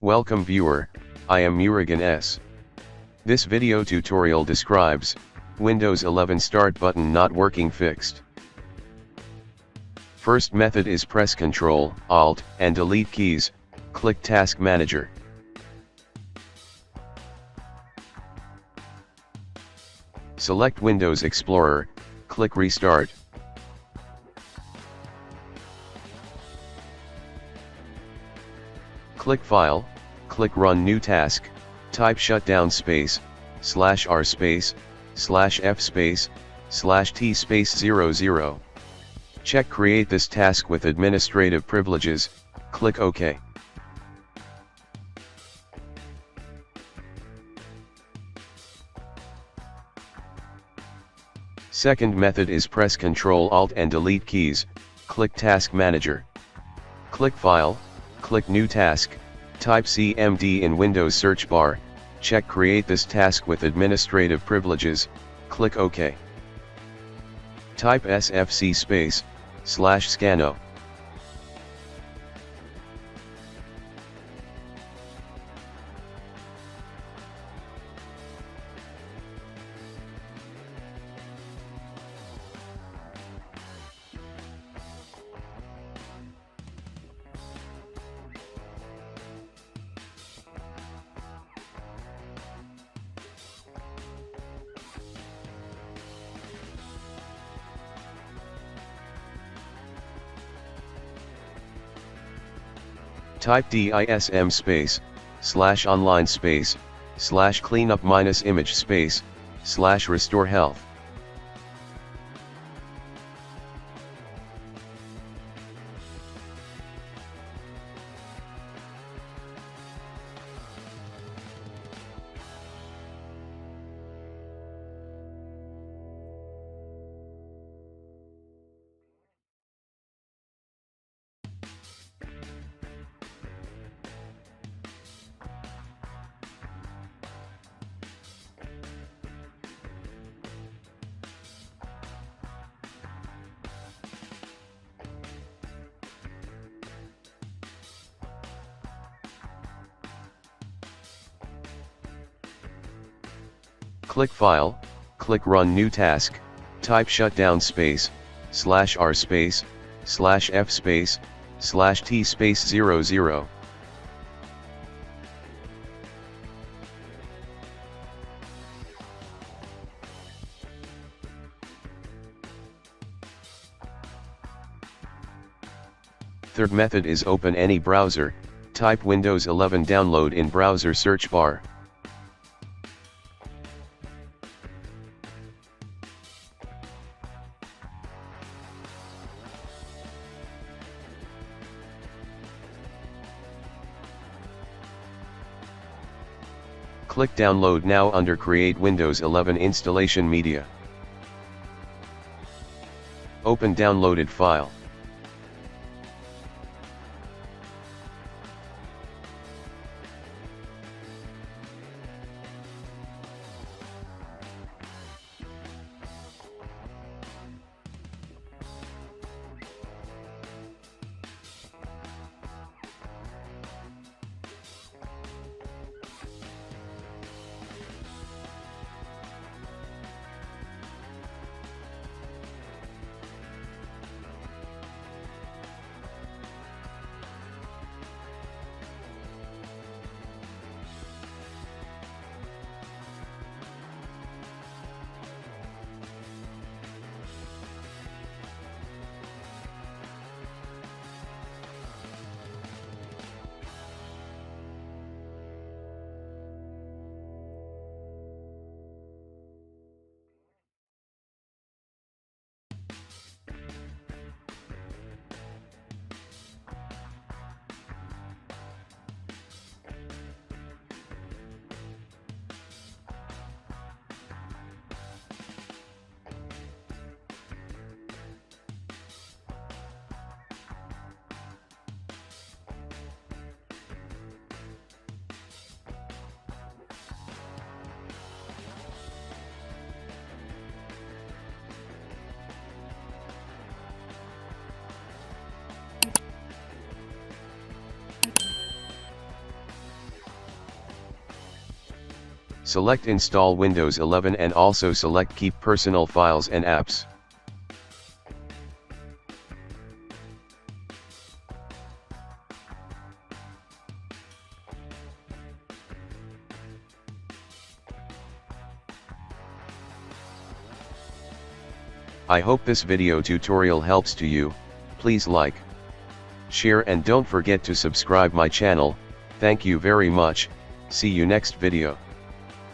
Welcome viewer, I am Murugan S. This video tutorial describes Windows 11 Start button not working fixed. First method is press Ctrl, Alt, and Delete keys, click Task Manager. Select Windows Explorer, click Restart. Click File, click Run New Task, type shutdown space, /r space, /f space, /t space 00. Check Create this task with administrative privileges, click OK. Second method is press Ctrl Alt and Delete keys, click Task Manager. Click File, click New Task, type CMD in Windows search bar, check Create this task with administrative privileges, click OK. Type SFC space, /scanno. Type DISM space, /online space, /cleanup -image space, /restore health. Click File, click Run New Task, type shutdown space, /r space, /f space, /t space 00. Third method is open any browser, type Windows 11 download in browser search bar. Click Download Now under Create Windows 11 Installation Media. Open downloaded file. Select Install Windows 11 and also select Keep Personal Files and Apps. I hope this video tutorial helps to you. Please like, share and don't forget to subscribe my channel. Thank you very much. See you next video.